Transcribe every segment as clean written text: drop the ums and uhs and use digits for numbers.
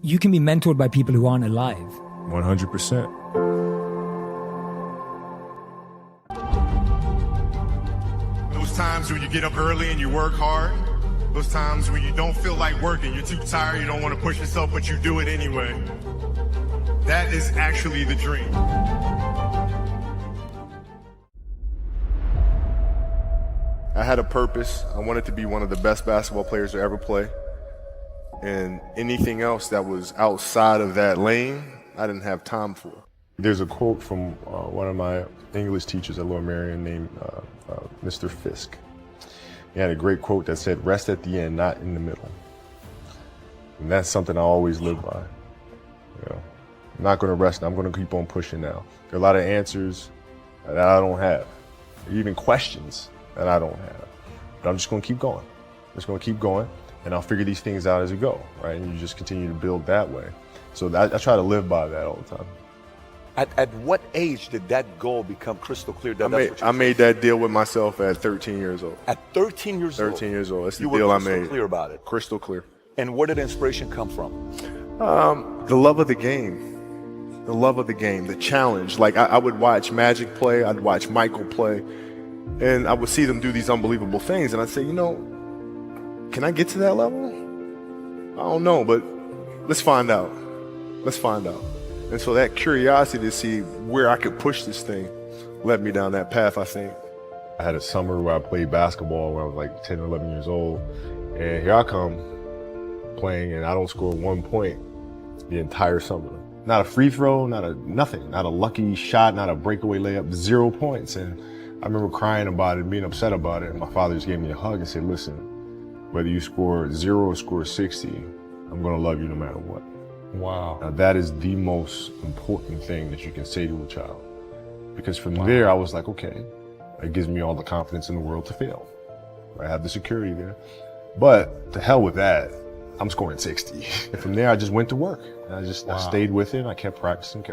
you can be mentored by people who aren't alive. 100%. Those times when you get up early and you work hard, those times when you don't feel like working, you're too tired, you don't want to push yourself, but you do it anyway. That is actually the dream. I had a purpose. I wanted to be one of the best basketball players to ever play. And anything else that was outside of that lane, I didn't have time for. There's a quote from one of my English teachers at Lower Merion named Mr. Fisk. He had a great quote that said, "Rest at the end, not in the middle." And that's something I always live by. You know, I'm not going to rest. I'm going to keep on pushing now. There are a lot of answers that I don't have, even questions that I don't have. But I'm just going to keep going. I'm just going to keep going, and I'll figure these things out as we go, right? And you just continue to build that way. So I try to live by that all the time. At what age did that goal become crystal clear? I made that deal with myself at 13 years old. At 13 years old? 13 years old. That's the you deal I were made. crystal clear about it? Crystal clear. And where did inspiration come from? The love of the game. The love of the game, the challenge. Like I would watch Magic play, I'd watch Michael play, and I would see them do these unbelievable things, and I'd say, you know, can I get to that level? I don't know, but let's find out. Let's find out. And so that curiosity to see where I could push this thing led me down that path, I think. I had a summer where I played basketball when I was like 10 or 11 years old, and here I come playing, and I don't score 1 point the entire summer. Not a free throw, nothing, not a lucky shot, not a breakaway layup, 0 points. And I remember crying about it, being upset about it. And my father just gave me a hug and said, listen, whether you score 0 or score 60, I'm gonna love you no matter what. Wow. Now that is the most important thing that you can say to a child. Because from there, I was like, okay, it gives me all the confidence in the world to fail. I have the security there. But to hell with that, I'm scoring 60. And from there, I just went to work. And I stayed with it. I kept practicing.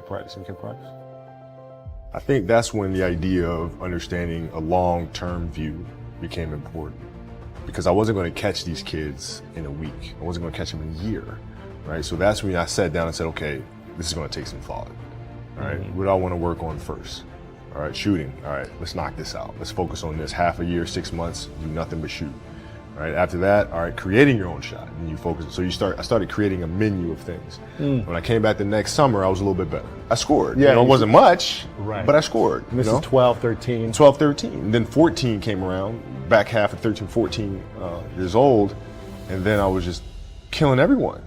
I think that's when the idea of understanding a long-term view became important. Because I wasn't going to catch these kids in a week. I wasn't going to catch them in a year, right? So that's when I sat down and said, okay, this is going to take some thought, right? What do I want to work on first? All right, shooting. All right, let's knock this out. Let's focus on this. Half a year, 6 months, do nothing but shoot. Right. After that, all right, creating your own shot, and you focus. So I started creating a menu of things. When I came back the next summer, I was a little bit better. I scored. Yeah, it wasn't much, right, but I scored. And this is 12, 13. 12, 13. And then 14 came around, back half of 13, 14 years old, and then I was just killing everyone.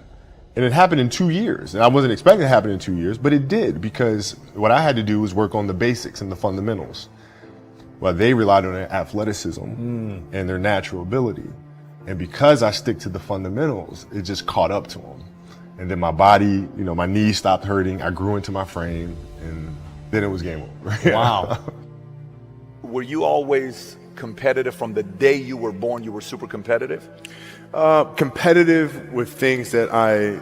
And it happened in 2 years. And I wasn't expecting it to happen in 2 years, but it did, because what I had to do was work on the basics and the fundamentals. Well, they relied on their athleticism and their natural ability. And because I stick to the fundamentals, it just caught up to them. And then my body, my knees stopped hurting. I grew into my frame, and then it was game over. Wow. Were you always competitive from the day you were born? You were super competitive? Competitive with things that I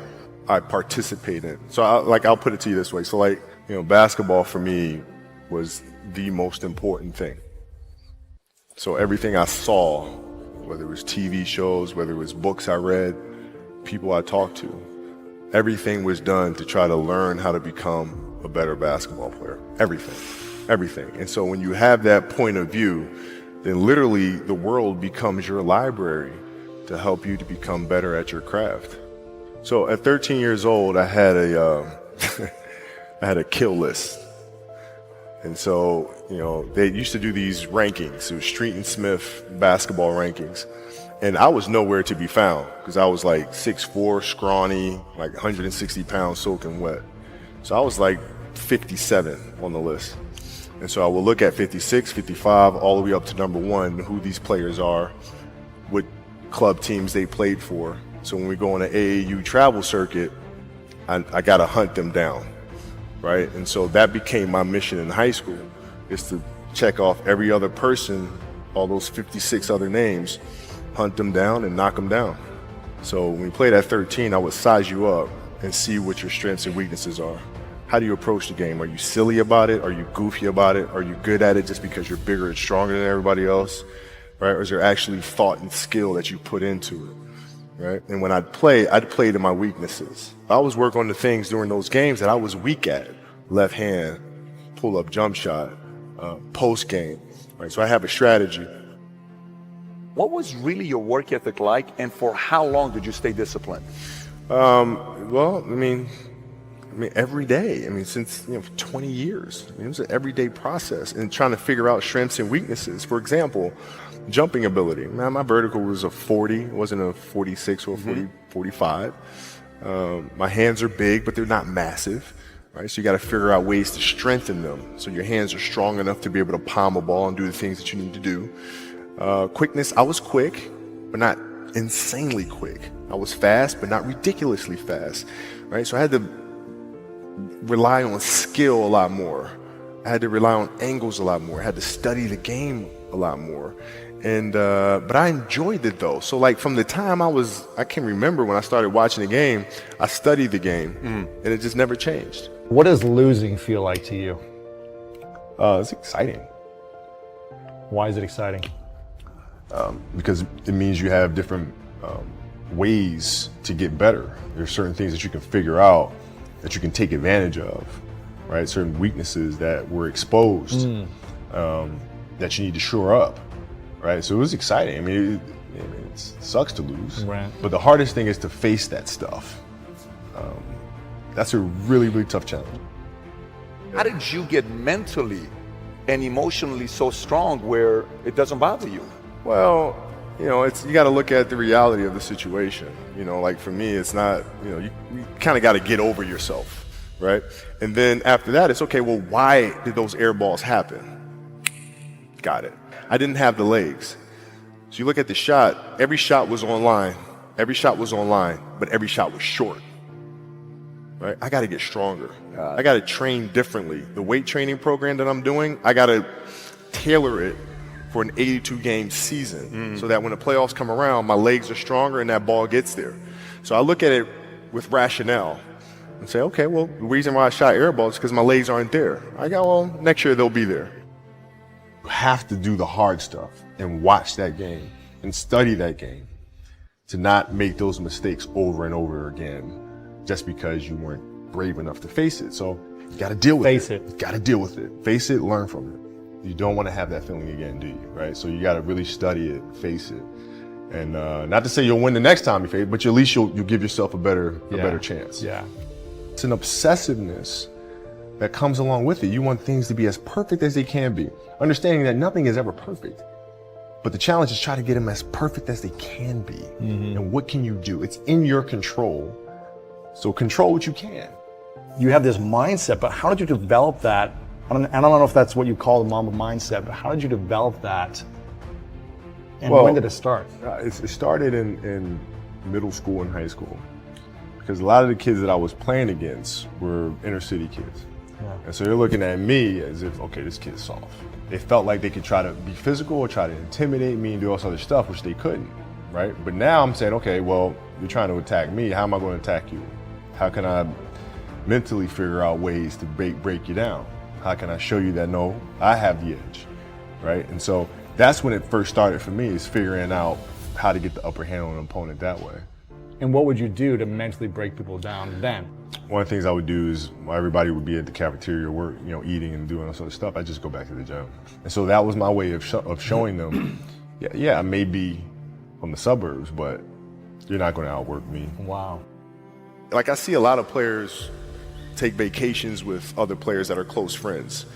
participate in. So I'll put it to you this way. So basketball for me was the most important thing. So everything I saw, whether it was TV shows, whether it was books I read, people I talked to, everything was done to try to learn how to become a better basketball player. Everything. And so when you have that point of view, then literally the world becomes your library to help you to become better at your craft. So at 13 years old, I had a kill list. And so, they used to do these rankings. It was Street and Smith basketball rankings. And I was nowhere to be found because I was like 6'4", scrawny, like 160 pounds soaking wet. So I was like 57 on the list. And so I would look at 56, 55, all the way up to number 1, who these players are, what club teams they played for. So when we go on an AAU travel circuit, I got to hunt them down. Right? And so that became my mission in high school, is to check off every other person, all those 56 other names, hunt them down and knock them down. So when we played at 13, I would size you up and see what your strengths and weaknesses are. How do you approach the game? Are you silly about it? Are you goofy about it? Are you good at it just because you're bigger and stronger than everybody else? Right? Or is there actually thought and skill that you put into it? right? And when I'd play to my weaknesses. I always work on the things during those games that I was weak at. Left hand, pull up jump shot, post game, right? So I have a strategy. What was really your work ethic like, and for how long did you stay disciplined? Well, I mean, every day. I mean, since 20 years. It was an everyday process, and trying to figure out strengths and weaknesses. For example, jumping ability. Man, my vertical was a 40, it wasn't a 46 or a 40, 45. My hands are big, but they're not massive, right? So you got to figure out ways to strengthen them, so your hands are strong enough to be able to palm a ball and do the things that you need to do. Quickness, I was quick, but not insanely quick. I was fast, but not ridiculously fast, right? So I had to rely on skill a lot more. I had to rely on angles a lot more. I had to study the game a lot more. And, but I enjoyed it though. So like from the time I can remember when I started watching the game, I studied the game and it just never changed. What does losing feel like to you? It's exciting Why is it exciting? because it means you have different ways to get better. There's certain things that you can figure out that you can take advantage of, right? Certain weaknesses that were exposed that you need to shore up, right? So it was exciting. I mean, it sucks to lose, Right. but the hardest thing is to face that stuff. That's a really, really tough challenge. How did you get mentally and emotionally so strong where it doesn't bother you? Well, you got to look at the reality of the situation. Like for me, it's not, you kind of got to get over yourself, right? And then after that, it's okay, well, why did those air balls happen? Got it. I didn't have the legs. So you look at the shot, every shot was online. Every shot was online, but every shot was short. Right? I got to get stronger. I got to train differently. The weight training program that I'm doing, I got to tailor it for an 82-game season so that when the playoffs come around, my legs are stronger and that ball gets there. So I look at it with rationale and say, okay, well, the reason why I shot air balls is because my legs aren't there. I go, well, next year they'll be there. You have to do the hard stuff and watch that game and study that game to not make those mistakes over and over again just because you weren't brave enough to face it. So you got to deal with Face it. You got to deal with it. Face it, learn from it. You don't want to have that feeling again, do you? Right? So you got to really study it, face it. And not to say you'll win the next time you face it, but at least you'll give yourself a better chance. Yeah. It's an obsessiveness that comes along with it. You want things to be as perfect as they can be, understanding that nothing is ever perfect. But the challenge is try to get them as perfect as they can be. And what can you do? It's in your control. So control what you can. You have this mindset, but how did you develop that? I don't know if that's what you call the Mamba mindset, but how did you develop that? And Well, when did it start? It started in middle school and high school because a lot of the kids that I was playing against were inner city kids. And so they're looking at me as if, okay, this kid's soft. They felt like they could try to be physical or try to intimidate me and do all this other stuff, which they couldn't, right? But now I'm saying, okay, well, you're trying to attack me. How am I going to attack you? How can I mentally figure out ways to break you down? How can I show you that, no, I have the edge, right? And so that's when it first started for me, is figuring out how to get the upper hand on an opponent that way. And what would you do to mentally break people down then? One of the things I would do is while everybody would be at the cafeteria, eating and doing all sort of stuff, I just go back to the gym. And so that was my way of showing them, I may be from the suburbs, but you're not going to outwork me. Wow. Like I see a lot of players take vacations with other players that are close friends.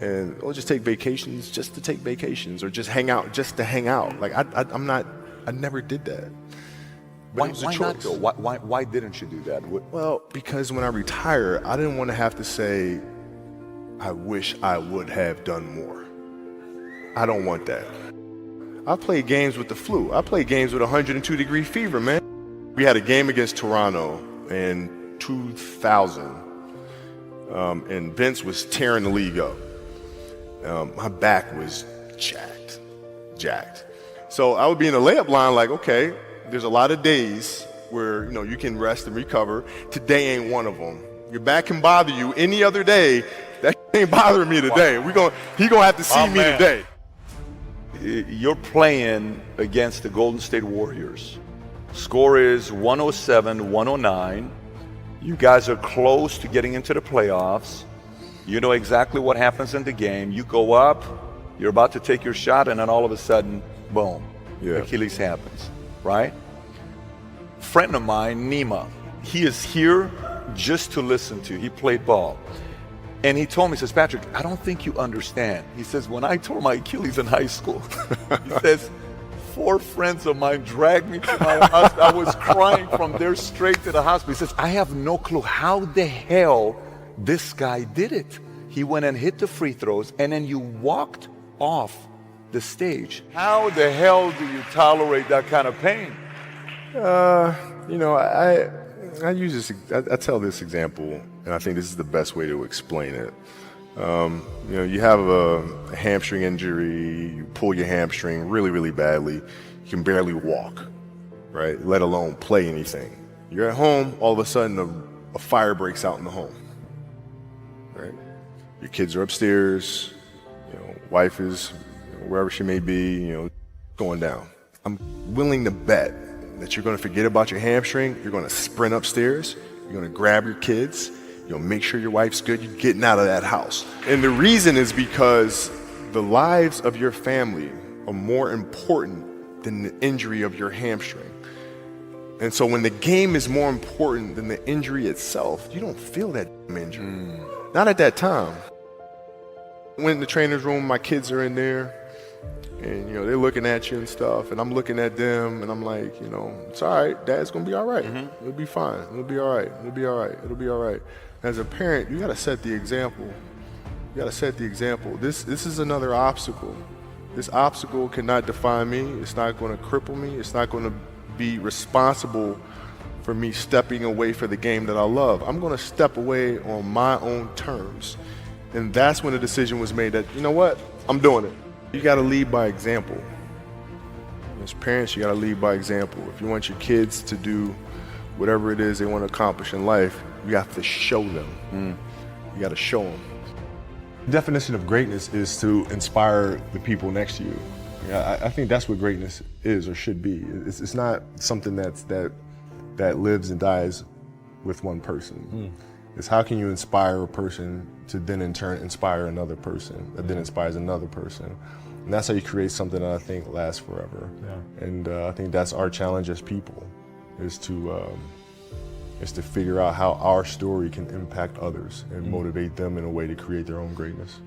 And or just take vacations just to take vacations, or just hang out just to hang out. Like I never did that. But Why, it was a why not choice. though? Why didn't you do that? Well, because when I retire, I didn't want to have to say, I wish I would have done more. I don't want that. I played games with the flu. I played games with 102-degree fever, man. We had a game against Toronto in 2000, and Vince was tearing the league up. My back was jacked. So I would be in the layup line like, okay, there's a lot of days where, you can rest and recover. Today ain't one of them. Your back can bother you any other day. That ain't bothering me today. He gonna have to see me today. You're playing against the Golden State Warriors, Score is 107, 109. You guys are close to getting into the playoffs. You know exactly what happens in the game. You go up, you're about to take your shot, and then all of a sudden, boom, Achilles happens, right? Friend of mine, Nima, he is here just to listen to you. He played ball. And he told me, he says, Patrick, I don't think you understand. He says, when I tore my Achilles in high school, he says, 4 friends of mine dragged me to my hospital. I was crying from there straight to the hospital. He says, I have no clue how the hell this guy did it. He went and hit the free throws, and then you walked off the stage. How the hell do you tolerate that kind of pain? You know, I use this. I tell this example, and I think this is the best way to explain it. You know, you have a hamstring injury, you pull your hamstring really, really badly, you can barely walk, right? Let alone play anything. You're at home, all of a sudden a fire breaks out in the home, right? Your kids are upstairs, you know, wife is wherever she may be, you know, going down. I'm willing to bet that you're going to forget about your hamstring, you're going to sprint upstairs, you're going to grab your kids, you know, make sure your wife's good, you're getting out of that house. And the reason is because the lives of your family are more important than the injury of your hamstring. And so when the game is more important than the injury itself, you don't feel that injury. Not at that time. Went in the trainer's room, my kids are in there, and, you know, they're looking at you and stuff, and I'm looking at them, and I'm like, you know, it's all right, Dad's gonna be all right. It'll be fine, it'll be all right, it'll be all right, it'll be all right. As a parent, you gotta set the example. You gotta set the example. This is another obstacle. This obstacle cannot define me, it's not gonna cripple me, it's not gonna be responsible for me stepping away for the game that I love. I'm gonna step away on my own terms. And that's when the decision was made that, you know what, I'm doing it. You gotta lead by example. As parents, you gotta lead by example. If you want your kids to do whatever it is they want to accomplish in life, you have to show them. You gotta show them. The definition of greatness is to inspire the people next to you. I think that's what greatness is or should be. It's not something that lives and dies with one person. It's how can you inspire a person to then in turn inspire another person that then inspires another person. And that's how you create something that I think lasts forever. Yeah. And I think that's our challenge as people, is to figure out how our story can impact others and motivate them in a way to create their own greatness.